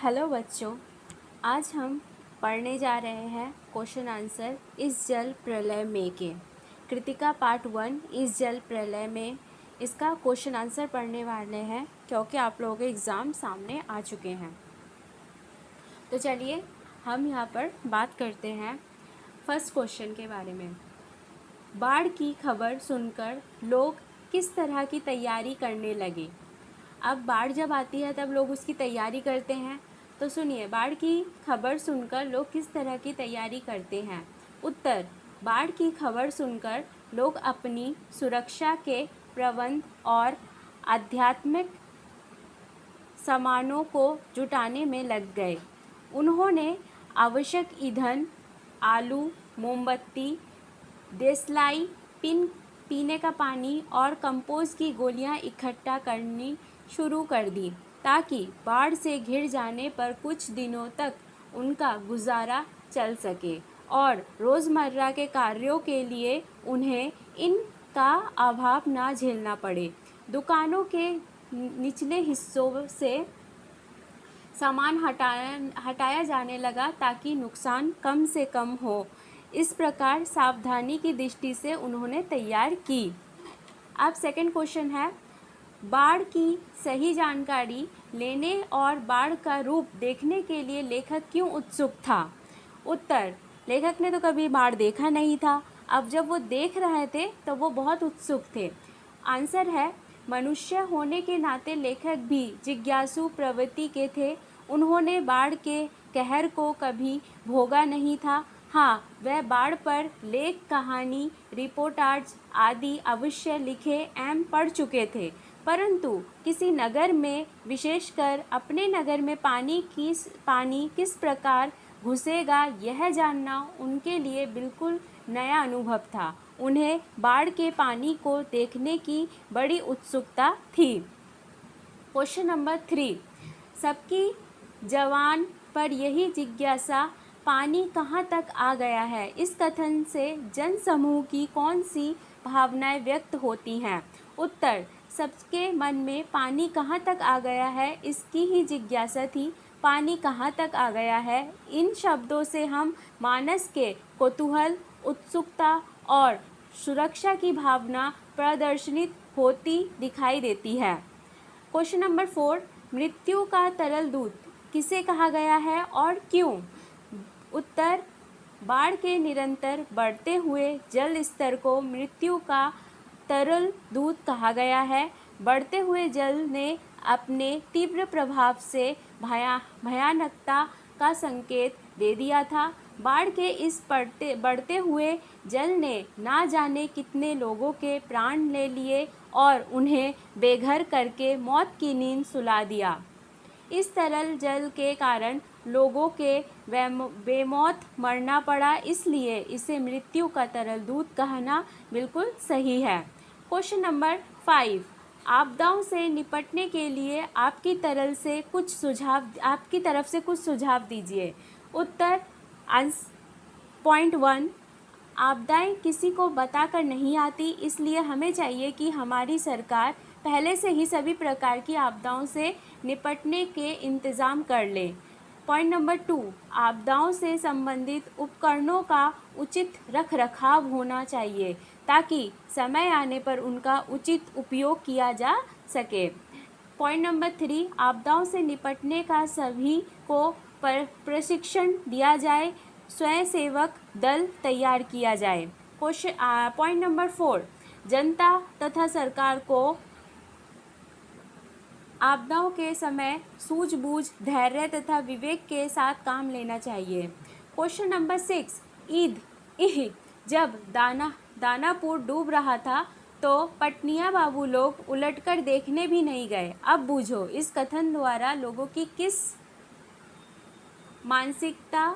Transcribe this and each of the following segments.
Hello बच्चों, आज हम पढ़ने जा रहे हैं क्वेश्चन आंसर इस जल प्रलय में के कृतिका पार्ट 1 इस जल प्रलय में। इसका क्वेश्चन आंसर पढ़ने वाले हैं क्योंकि आप लोगों के एग्ज़ाम सामने आ चुके हैं। तो चलिए हम यहाँ पर बात करते हैं फर्स्ट क्वेश्चन के बारे में। बाढ़ की खबर सुनकर लोग किस तरह की तैयारी करने लगे। अब बाढ़ जब आती है तब लोग उसकी तैयारी करते हैं। तो सुनिए, बाढ़ की खबर सुनकर लोग किस तरह की तैयारी करते हैं। उत्तर, बाढ़ की खबर सुनकर लोग अपनी सुरक्षा के प्रबंध और आध्यात्मिक सामानों को जुटाने में लग गए। उन्होंने आवश्यक ईंधन, आलू, मोमबत्ती, देसलाई, पीने का पानी और कंपोस्ट की गोलियां इकट्ठा करनी शुरू कर दी ताकि बाढ़ से घिर जाने पर कुछ दिनों तक उनका गुजारा चल सके और रोज़मर्रा के कार्यों के लिए उन्हें इनका अभाव ना झेलना पड़े। दुकानों के निचले हिस्सों से सामान हटाया जाने लगा ताकि नुकसान कम से कम हो। इस प्रकार सावधानी की दृष्टि से उन्होंने तैयार की। अब सेकंड क्वेश्चन है, बाढ़ की सही जानकारी लेने और बाढ़ का रूप देखने के लिए लेखक क्यों उत्सुक था। उत्तर, लेखक ने तो कभी बाढ़ देखा नहीं था। अब जब वो देख रहे थे तो वो बहुत उत्सुक थे। आंसर है, मनुष्य होने के नाते लेखक भी जिज्ञासु प्रवृत्ति के थे। उन्होंने बाढ़ के कहर को कभी भोगा नहीं था। हाँ, वह बाढ़ पर लेख, कहानी, रिपोर्टाज आदि अवश्य लिखे एवं पढ़ चुके थे, परंतु किसी नगर में, विशेषकर अपने नगर में पानी किस प्रकार घुसेगा यह जानना उनके लिए बिल्कुल नया अनुभव था। उन्हें बाढ़ के पानी को देखने की बड़ी उत्सुकता थी। क्वेश्चन नंबर 3, सबकी जवान पर यही जिज्ञासा, पानी कहाँ तक आ गया है। इस कथन से जन समूह की कौन सी भावनाएं व्यक्त होती हैं। उत्तर, सबके मन में पानी कहाँ तक आ गया है इसकी ही जिज्ञासा थी। पानी कहाँ तक आ गया है, इन शब्दों से हम मानस के कौतूहल, उत्सुकता और सुरक्षा की भावना प्रदर्शित होती दिखाई देती है। क्वेश्चन नंबर 4, मृत्यु का तरल दूत किसे कहा गया है और क्यों। उत्तर, बाढ़ के निरंतर बढ़ते हुए जल स्तर को मृत्यु का तरल दूत कहा गया है। बढ़ते हुए जल ने अपने तीव्र प्रभाव से भयानकता का संकेत दे दिया था। बाढ़ के इस बढ़ते हुए जल ने ना जाने कितने लोगों के प्राण ले लिए और उन्हें बेघर करके मौत की नींद सुला दिया। इस तरल जल के कारण लोगों के बेमौत मरना पड़ा, इसलिए इसे मृत्यु का तरल दूत कहना बिल्कुल सही है। क्वेश्चन नंबर 5, आपदाओं से निपटने के लिए आपकी तरफ से कुछ सुझाव दीजिए। उत्तर, पॉइंट 1, आपदाएं किसी को बताकर नहीं आती, इसलिए हमें चाहिए कि हमारी सरकार पहले से ही सभी प्रकार की आपदाओं से निपटने के इंतज़ाम कर ले। पॉइंट नंबर 2, आपदाओं से संबंधित उपकरणों का उचित रख रखाव होना चाहिए ताकि समय आने पर उनका उचित उपयोग किया जा सके। पॉइंट नंबर 3, आपदाओं से निपटने का सभी को प्रशिक्षण दिया जाए, स्वयंसेवक दल तैयार किया जाए। पॉइंट नंबर 4, जनता तथा सरकार को आपदाओं के समय सूझबूझ, धैर्य तथा विवेक के साथ काम लेना चाहिए। क्वेश्चन नंबर 6, जब दानापुर डूब रहा था तो पटनिया बाबू लोग उलटकर देखने भी नहीं गए। अब बूझो, इस कथन द्वारा लोगों की किस मानसिकता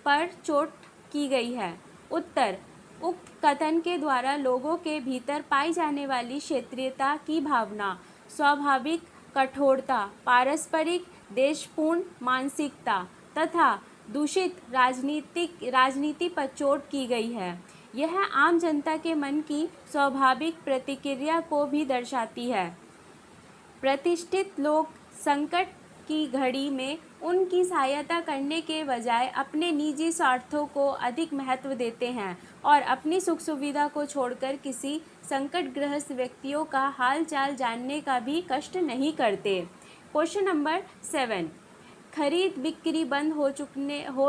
पर चोट की गई है। उत्तर, उक्त कथन के द्वारा लोगों के भीतर पाई जाने वाली क्षेत्रीयता की भावना, स्वाभाविक कठोरता, पारस्परिक देशपूर्ण मानसिकता तथा दूषित राजनीति पर चोट की गई है। यह आम जनता के मन की स्वाभाविक प्रतिक्रिया को भी दर्शाती है। प्रतिष्ठित लोग संकट की घड़ी में उनकी सहायता करने के बजाय अपने निजी स्वार्थों को अधिक महत्व देते हैं और अपनी सुख सुविधा को छोड़कर किसी संकटग्रस्त व्यक्तियों का हाल चाल जानने का भी कष्ट नहीं करते। क्वेश्चन नंबर 7, खरीद बिक्री बंद हो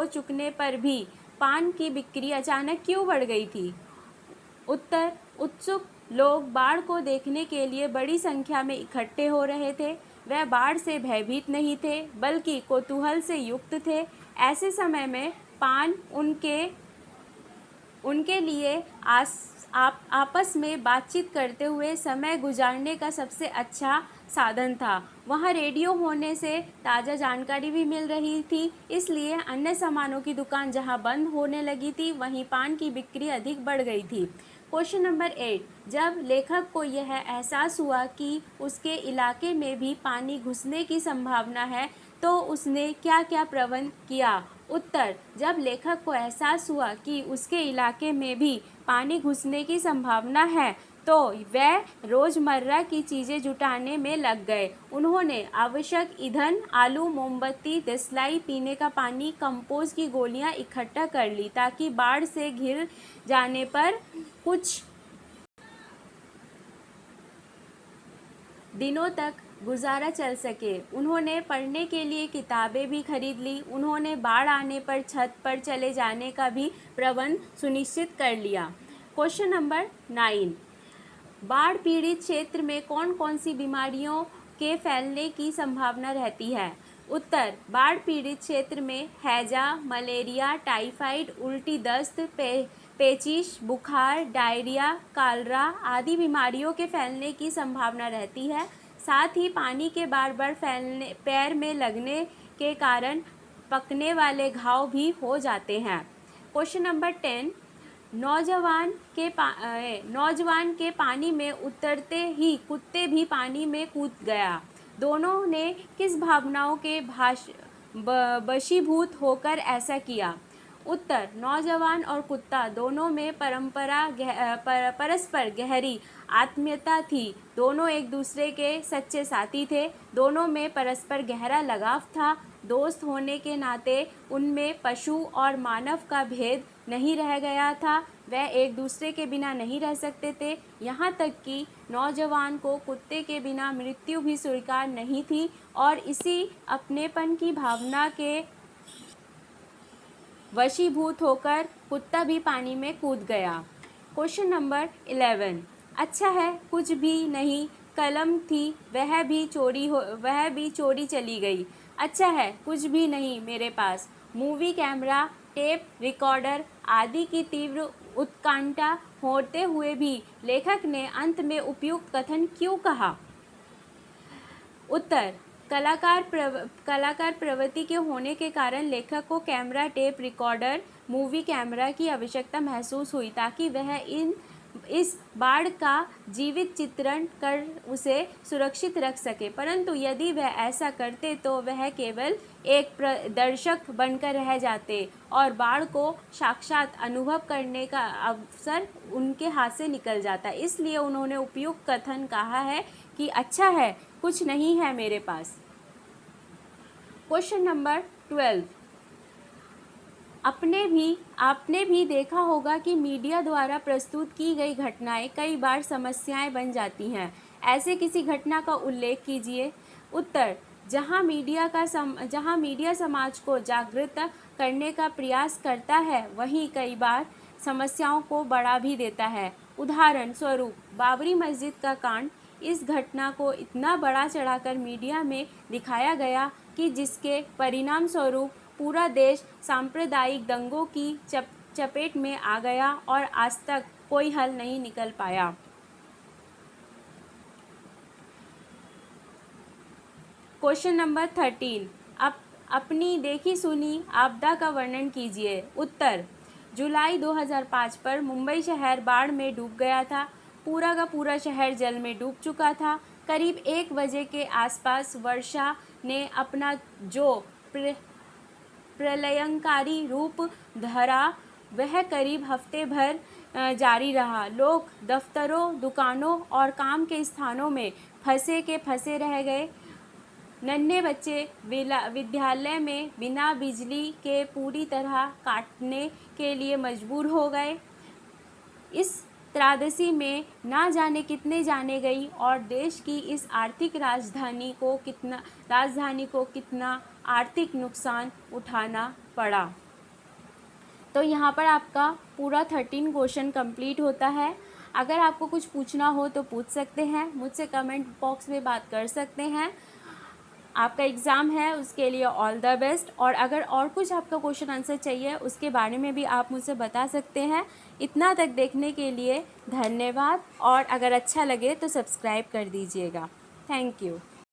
चुकने पर भी पान की बिक्री अचानक क्यों बढ़ गई थी? उत्तर, उत्सुक लोग बाढ़ को देखने के लिए बड़ी संख्या में इकट्ठे हो रहे थे। वह बाढ़ से भयभीत नहीं थे बल्कि कौतूहल से युक्त थे। ऐसे समय में पान उनके लिए आपस में बातचीत करते हुए समय गुजारने का सबसे अच्छा साधन था। वहाँ रेडियो होने से ताज़ा जानकारी भी मिल रही थी, इसलिए अन्य सामानों की दुकान जहाँ बंद होने लगी थी वहीं पान की बिक्री अधिक बढ़ गई थी। क्वेश्चन नंबर 8, जब लेखक को यह एहसास हुआ कि उसके इलाके में भी पानी घुसने की संभावना है तो उसने क्या क्या प्रबंध किया? उत्तर, जब लेखक को एहसास हुआ कि उसके इलाके में भी पानी घुसने की संभावना है तो वह रोज़मर्रा की चीज़ें जुटाने में लग गए। उन्होंने आवश्यक ईंधन, आलू, मोमबत्ती, देसलाई, पीने का पानी, कंपोस्ट की गोलियां इकट्ठा कर ली ताकि बाढ़ से घिर जाने पर कुछ दिनों तक गुजारा चल सके। उन्होंने पढ़ने के लिए किताबें भी खरीद ली। उन्होंने बाढ़ आने पर छत पर चले जाने का भी प्रबंध सुनिश्चित कर लिया। क्वेश्चन नंबर 9, बाढ़ पीड़ित क्षेत्र में कौन कौन सी बीमारियों के फैलने की संभावना रहती है? उत्तर, बाढ़ पीड़ित क्षेत्र में हैजा, मलेरिया, टाइफाइड, उल्टी दस्त, पेचिश, बुखार, डायरिया, कालरा आदि बीमारियों के फैलने की संभावना रहती है। साथ ही पानी के बार बार फैलने, पैर में लगने के कारण पकने वाले घाव भी हो जाते हैं। क्वेश्चन नंबर 10, नौजवान के पानी में उतरते ही कुत्ते भी पानी में कूद गया। दोनों ने किस भावनाओं के वशीभूत होकर ऐसा किया? उत्तर, नौजवान और कुत्ता दोनों में परस्पर गहरी आत्मीयता थी। दोनों एक दूसरे के सच्चे साथी थे। दोनों में परस्पर गहरा लगाव था। दोस्त होने के नाते उनमें पशु और मानव का भेद नहीं रह गया था। वह एक दूसरे के बिना नहीं रह सकते थे। यहाँ तक कि नौजवान को कुत्ते के बिना मृत्यु भी स्वीकार नहीं थी और इसी अपनेपन की भावना के वशीभूत होकर कुत्ता भी पानी में कूद गया। क्वेश्चन नंबर 11, अच्छा है कुछ भी नहीं, कलम थी वह भी चोरी चली गई। अच्छा है कुछ भी नहीं मेरे पास, मूवी कैमरा, टेप रिकॉर्डर आदि की तीव्र उत्कंठा होते हुए भी लेखक ने अंत में उपयुक्त कथन क्यों कहा? उत्तर, कलाकार प्रवृत्ति के होने के कारण लेखक को camera, tape recorder, movie camera की आवश्यकता महसूस हुई ताकि वह इस बाढ़ का जीवित चित्रण कर उसे सुरक्षित रख सके। परंतु यदि वह ऐसा करते तो वह केवल एक दर्शक बनकर रह जाते और बाढ़ को साक्षात अनुभव करने का अवसर उनके हाथ से निकल जाता। इसलिए उन्होंने उपयुक्त कथन कहा है कि अच्छा है कुछ नहीं है मेरे पास। क्वेश्चन नंबर 12, आपने भी देखा होगा कि मीडिया द्वारा प्रस्तुत की गई घटनाएं कई बार समस्याएं बन जाती हैं। ऐसे किसी घटना का उल्लेख कीजिए। उत्तर, जहां मीडिया समाज को जागृत करने का प्रयास करता है वहीं कई बार समस्याओं को बढ़ा भी देता है। उदाहरण स्वरूप बाबरी मस्जिद का कांड। इस घटना को इतना बड़ा चढ़ाकर मीडिया में दिखाया गया कि जिसके परिणाम स्वरूप पूरा देश सांप्रदायिक दंगों की चपेट में आ गया और आज तक कोई हल नहीं निकल पाया। क्वेश्चन नंबर 13, अपनी देखी सुनी आपदा का वर्णन कीजिए। उत्तर, जुलाई 2005 पर मुंबई शहर बाढ़ में डूब गया था। पूरा का पूरा शहर जल में डूब चुका था। करीब 1 बजे के आसपास वर्षा ने अपना जो प्रलयंकारी रूप धरा वह करीब हफ्ते भर जारी रहा। लोग दफ्तरों, दुकानों और काम के स्थानों में फंसे रह गए। नन्हे बच्चे विद्यालय में बिना बिजली के पूरी तरह काटने के लिए मजबूर हो गए। इस त्रासदी में ना जाने कितने जाने गई और देश की इस आर्थिक राजधानी को कितना आर्थिक नुकसान उठाना पड़ा। तो यहाँ पर आपका पूरा 13 क्वेश्चन कंप्लीट होता है। अगर आपको कुछ पूछना हो तो पूछ सकते हैं, मुझसे कमेंट बॉक्स में बात कर सकते हैं। आपका एग्ज़ाम है, उसके लिए ऑल द बेस्ट। और अगर और कुछ आपका क्वेश्चन आंसर चाहिए उसके बारे में भी आप मुझसे बता सकते हैं। इतना तक देखने के लिए धन्यवाद, और अगर अच्छा लगे तो सब्सक्राइब कर दीजिएगा। Thank you.